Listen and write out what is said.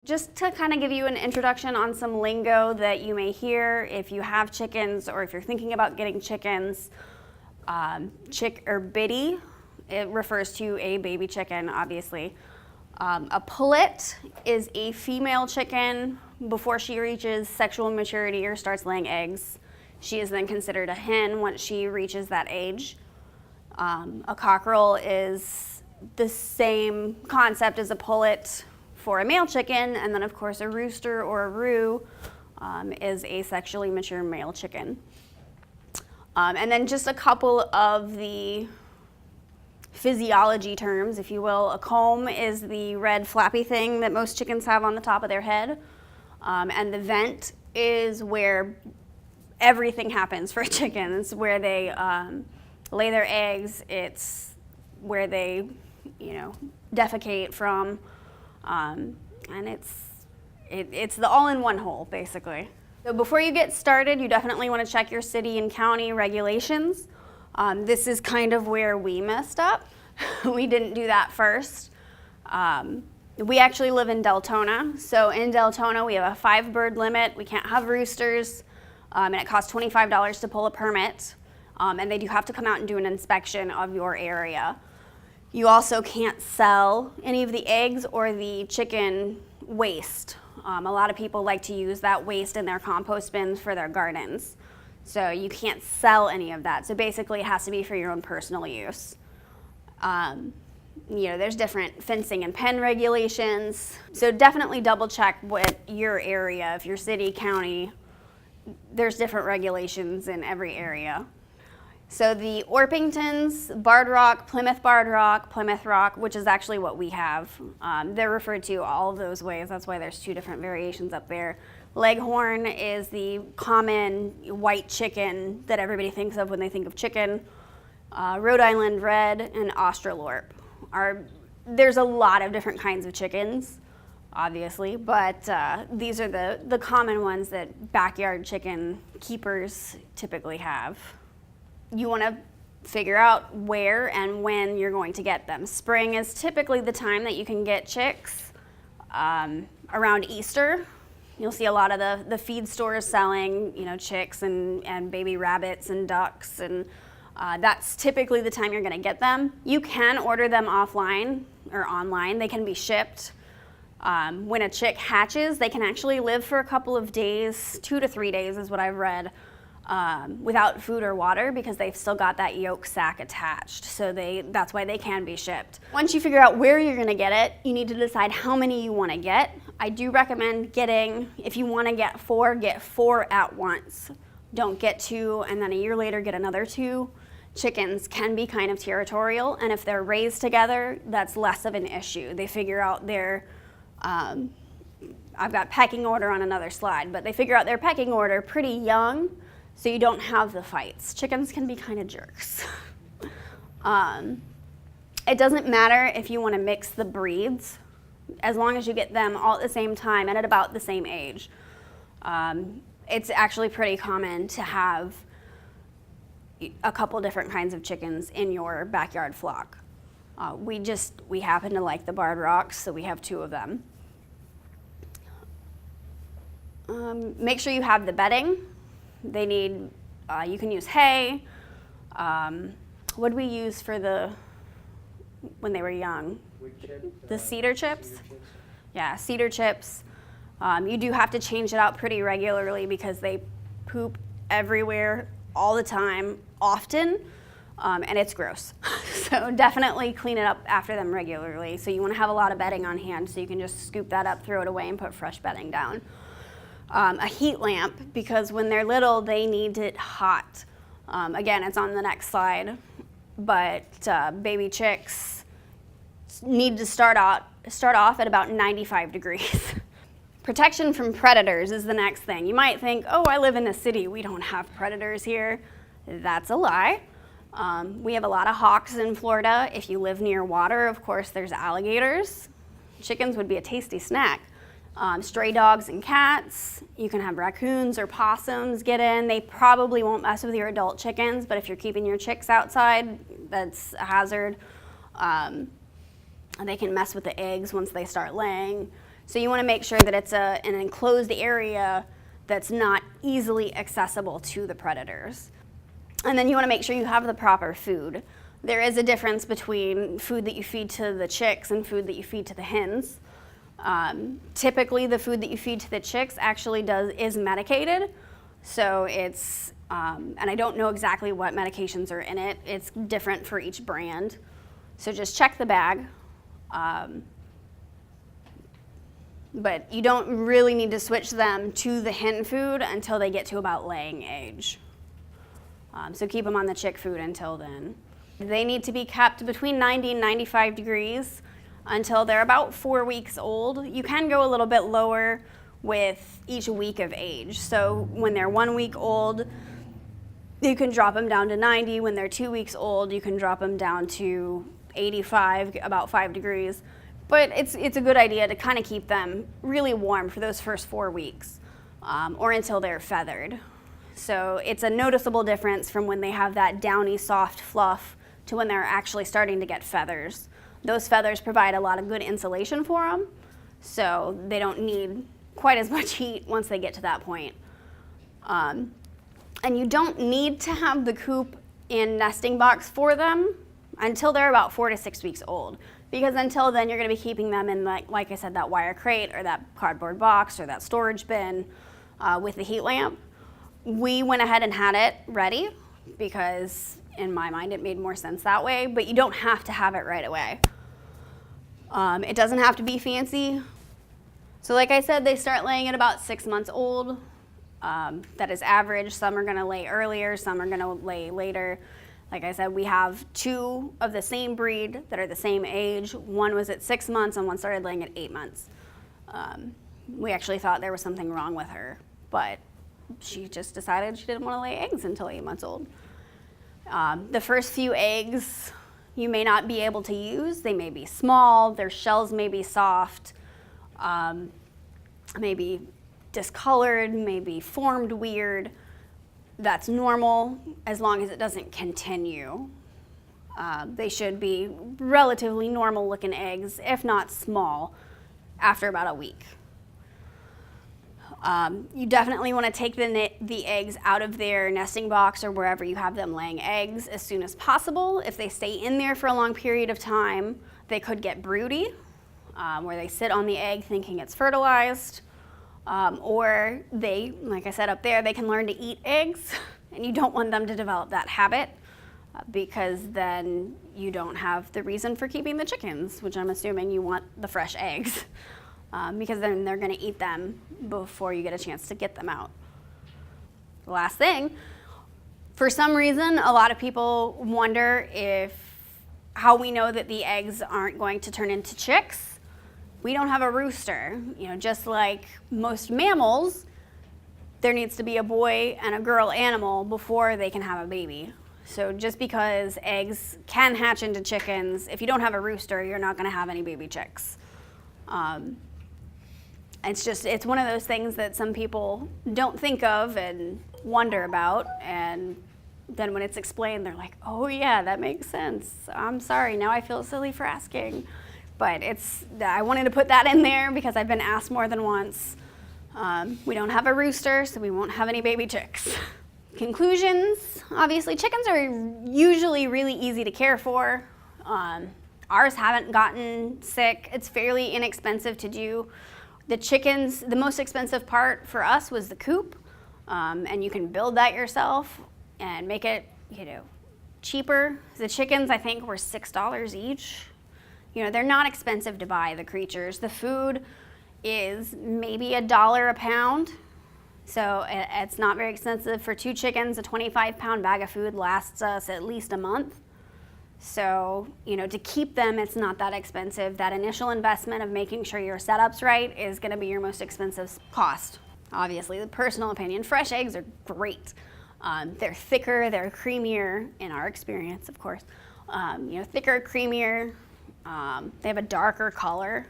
Just to kind of give you an introduction on some lingo that you may hear if you have chickens or if you're thinking about getting chickens, chick or biddy, it refers to a baby chicken, obviously. A pullet is a female chicken before she reaches sexual maturity or starts laying eggs. She is then considered a hen once she reaches that age. A cockerel is the same concept as a pullet for a male chicken, and then of course a rooster or a roo is a sexually mature male chicken. And then just a couple of the physiology terms, if you will. A comb is the red flappy thing that most chickens have on the top of their head. And the vent is where everything happens for chickens. It's where they lay their eggs. It's where they, defecate from. And it's the all-in-one hole, basically. So before you get started, you definitely want to check your city and county regulations. This is kind of where we messed up. We didn't do that first. We actually live in Deltona. So in Deltona, we have a 5-bird limit. We can't have roosters, and it costs $25 to pull a permit. And they do have to come out and do an inspection of your area. You also can't sell any of the eggs or the chicken waste. A lot of people like to use that waste in their compost bins for their gardens. So you can't sell any of that. So basically it has to be for your own personal use. There's different fencing and pen regulations. So definitely double check what your area, if your city, county, there's different regulations in every area. So the Orpingtons, Barred Rock, Plymouth Rock, which is actually what we have. They're referred to all of those ways. That's why there's 2 different variations up there. Leghorn is the common white chicken that everybody thinks of when they think of chicken. Rhode Island Red and Australorp. There's a lot of different kinds of chickens, obviously, but these are the common ones that backyard chicken keepers typically have. You want to figure out where and when you're going to get them. Spring is typically the time that you can get chicks. Around Easter, you'll see a lot of the feed stores selling, chicks and baby rabbits and ducks, and that's typically the time you're going to get them. You can order them offline or online. They can be shipped. When a chick hatches, they can actually live for a couple of days, 2 to 3 days is what I've read, without food or water because they've still got that yolk sac attached. So that's why they can be shipped. Once you figure out where you're going to get it, you need to decide how many you want to get. I do recommend if you want to get 4 at once. Don't get 2 and then a year later get another 2. Chickens can be kind of territorial, and if they're raised together, that's less of an issue. They figure out their I've got pecking order on another slide, but they figure out their pecking order pretty young, so you don't have the fights. Chickens can be kind of jerks. It doesn't matter if you want to mix the breeds, as long as you get them all at the same time and at about the same age. It's actually pretty common to have a couple different kinds of chickens in your backyard flock. We happen to like the Barred Rocks, so we have 2 of them. Make sure you have the bedding. They need, you can use hay. What did we use for when they were young? The cedar chips? Yeah, cedar chips. You do have to change it out pretty regularly because they poop everywhere all the time, often, and it's gross. So definitely clean it up after them regularly. So you want to have a lot of bedding on hand so you can just scoop that up, throw it away, and put fresh bedding down. A heat lamp, because when they're little, they need it hot. Again, it's on the next slide, but baby chicks need to start off at about 95 degrees. Protection from predators is the next thing. You might think, oh, I live in the city, we don't have predators here. That's a lie. We have a lot of hawks in Florida. If you live near water, of course, there's alligators. Chickens would be a tasty snack. Stray dogs and cats. You can have raccoons or possums get in. They probably won't mess with your adult chickens, but if you're keeping your chicks outside, that's a hazard. And they can mess with the eggs once they start laying. So you want to make sure that it's an enclosed area that's not easily accessible to the predators. And then you want to make sure you have the proper food. There is a difference between food that you feed to the chicks and food that you feed to the hens. Typically, the food that you feed to the chicks actually is medicated. So it's, and I don't know exactly what medications are in it. It's different for each brand. So just check the bag. But you don't really need to switch them to the hen food until they get to about laying age. So keep them on the chick food until then. They need to be kept between 90 and 95 degrees until they're about 4 weeks old. You can go a little bit lower with each week of age. So when they're 1 week old, you can drop them down to 90. When they're 2 weeks old, you can drop them down to 85, about 5 degrees. But it's a good idea to kind of keep them really warm for those first 4 weeks, or until they're feathered. So it's a noticeable difference from when they have that downy, soft fluff to when they're actually starting to get feathers. Those feathers provide a lot of good insulation for them, so they don't need quite as much heat once they get to that point. And you don't need to have the coop in nesting box for them until they're about 4 to 6 weeks old, because until then you're going to be keeping them in, like I said, that wire crate or that cardboard box or that storage bin with the heat lamp. We went ahead and had it ready because in my mind it made more sense that way, but you don't have to have it right away. It doesn't have to be fancy. So like I said, they start laying at about 6 months old. That is average. Some are going to lay earlier, some are going to lay later. Like I said, we have 2 of the same breed that are the same age. One was at 6 months and one started laying at 8 months. We actually thought there was something wrong with her, but she just decided she didn't want to lay eggs until 8 months old. The first few eggs you may not be able to use. They may be small, their shells may be soft, maybe discolored, maybe formed weird. That's normal as long as it doesn't continue. They should be relatively normal looking eggs, if not small, after about a week. You definitely want to take the eggs out of their nesting box or wherever you have them laying eggs as soon as possible. If they stay in there for a long period of time, they could get broody, where they sit on the egg thinking it's fertilized. Or they, like I said up there, they can learn to eat eggs, and you don't want them to develop that habit because then you don't have the reason for keeping the chickens, which I'm assuming you want the fresh eggs. Because then they're going to eat them before you get a chance to get them out. The last thing, for some reason, a lot of people wonder how we know that the eggs aren't going to turn into chicks. We don't have a rooster. Just like most mammals, there needs to be a boy and a girl animal before they can have a baby. So just because eggs can hatch into chickens, if you don't have a rooster, you're not going to have any baby chicks. It's one of those things that some people don't think of and wonder about, and then when it's explained, they're like, oh yeah, that makes sense. I'm sorry, now I feel silly for asking. But I wanted to put that in there because I've been asked more than once. We don't have a rooster, so we won't have any baby chicks. Conclusions, obviously chickens are usually really easy to care for. Ours haven't gotten sick. It's fairly inexpensive to do. The chickens, the most expensive part for us was the coop, and you can build that yourself and make it, cheaper. The chickens, I think, were $6 each. They're not expensive to buy, the creatures. The food is maybe $1 a pound, so it's not very expensive. For 2 chickens, a 25-pound bag of food lasts us at least a month. So, to keep them, it's not that expensive. That initial investment of making sure your setup's right is going to be your most expensive cost. Obviously, the personal opinion, fresh eggs are great. They're thicker, they're creamier, in our experience, of course. Thicker, creamier. They have a darker color,